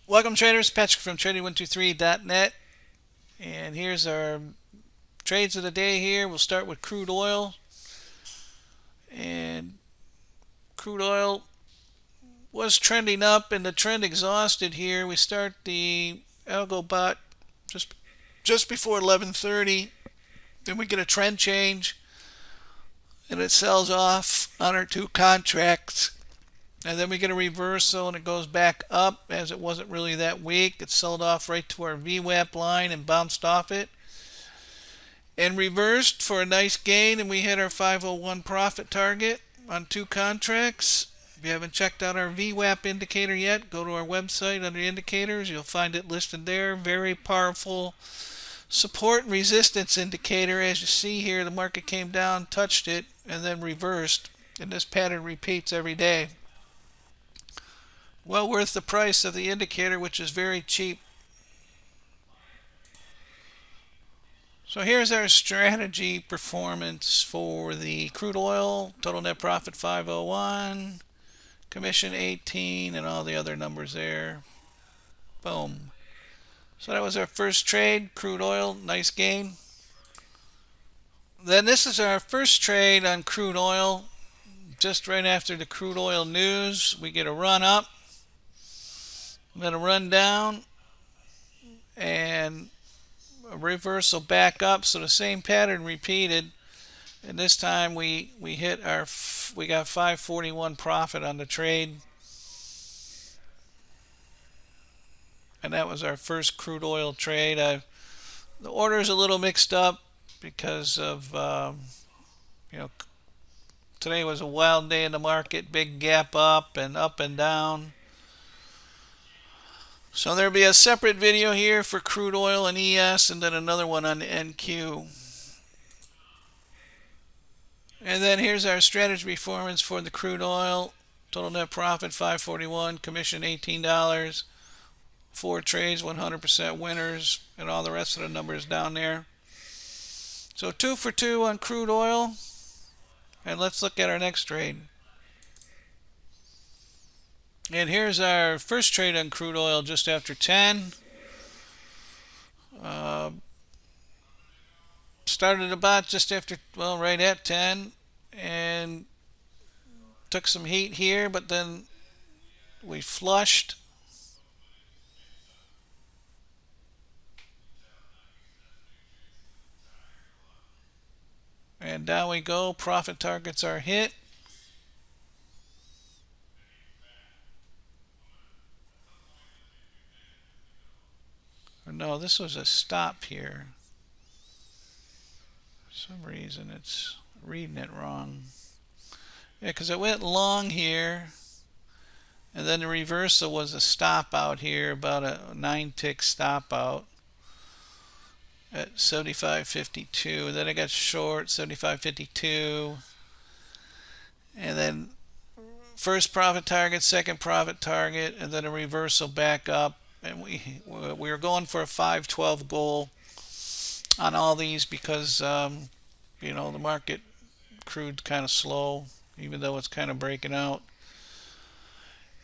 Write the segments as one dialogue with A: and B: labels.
A: Welcome traders, Patrick from Trading123.net, and here's our trades of the day here. We'll start with crude oil, and crude oil was trending up and the trend exhausted here. We start the AlgoBot just before 11:30, then we get a trend change and it sells off on our two contracts. And then we get a reversal and it goes back up as it wasn't really that weak. It sold off right to our VWAP line and bounced off it. And reversed for a nice gain, and we hit our 501 profit target on two contracts. If you haven't checked out our VWAP indicator yet, go to our website under indicators. You'll find it listed there. Very powerful support and resistance indicator. As you see here, the market came down, touched it, and then reversed. And this pattern repeats every day. Well worth the price of the indicator, which is very cheap. So here's our strategy performance for the crude oil. Total net profit 501, commission 18, and all the other numbers there. Boom. So that was our first trade, crude oil, nice gain. Then this is our first trade on crude oil. Just right after the crude oil news, we get a run up, then a run down, and a reversal back up. So the same pattern repeated, and this time we got 541 profit on the trade, and that was our first crude oil trade. The order is a little mixed up because of today was a wild day in the market, big gap up and down. So there'll be a separate video here for crude oil and ES, and then another one on the NQ. And then here's our strategy performance for the crude oil. Total net profit 541, commission $18, 4 trades, 100% winners, and all the rest of the numbers down there. So 2 for 2 on crude oil. And let's look at our next trade. And here's our first trade on crude oil just after 10. Started about just after, well, right at 10, and took some heat here, but then we flushed. And down we go. Profit targets are hit. Or no, this was a stop here. For some reason it's reading it wrong. Yeah, because it went long here, and then the reversal was a stop out here, about a 9-tick stop out at 75.52. Then I got short 75.52, and then first profit target, second profit target, and then a reversal back up, and we were going for a 512 goal on all these because the market crude kind of slow, even though it's kind of breaking out,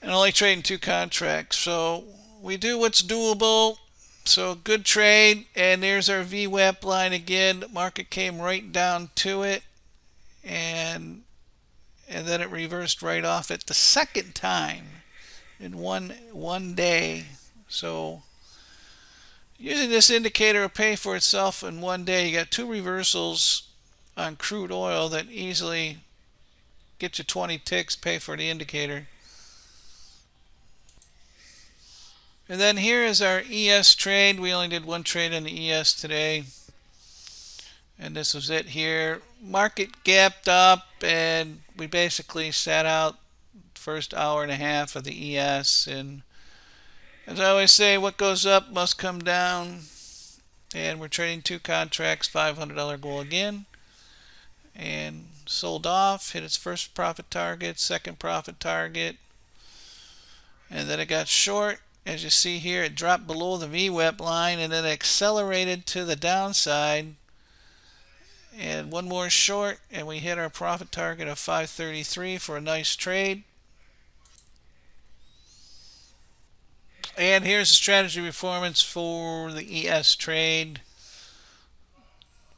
A: and only trading 2 contracts. So we do what's doable. So good trade, and there's our VWAP line again. The market came right down to it, and then it reversed right off it the second time in one day. So using this indicator will pay for itself in one day. You got 2 reversals on crude oil that easily get you 20 ticks, pay for the indicator. And then here is our ES trade. We only did 1 trade on the ES today, and this was it here. Market gapped up, and we basically sat out the first hour and a half of the ES. And as I always say, what goes up must come down, and we're trading 2 contracts, $500 goal again, and sold off, hit its first profit target, second profit target, and then it got short. As you see here, it dropped below the VWAP line and then accelerated to the downside, and one more short, and we hit our profit target of 533 for a nice trade. And here's the strategy performance for the ES trade.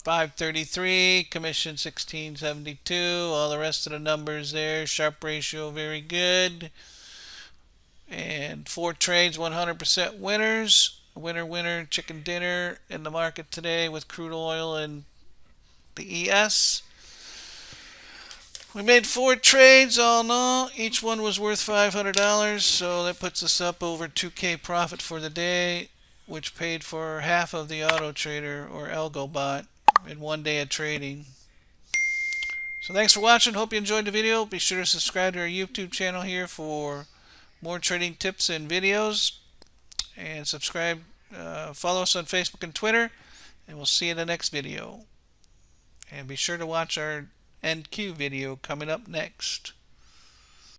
A: 533, commission 1672, all the rest of the numbers there. Sharp ratio, very good. And 4 trades, 100% winners. Winner, winner, chicken dinner in the market today with crude oil and the ES. We made 4 trades all in all. Each one was worth $500, so that puts us up over 2K profit for the day, which paid for half of the AutoTrader or AlgoBot in 1 day of trading. So thanks for watching. Hope you enjoyed the video. Be sure to subscribe to our YouTube channel here for more trading tips and videos. And subscribe, follow us on Facebook and Twitter. And we'll see you in the next video. And be sure to watch our NQ video coming up next.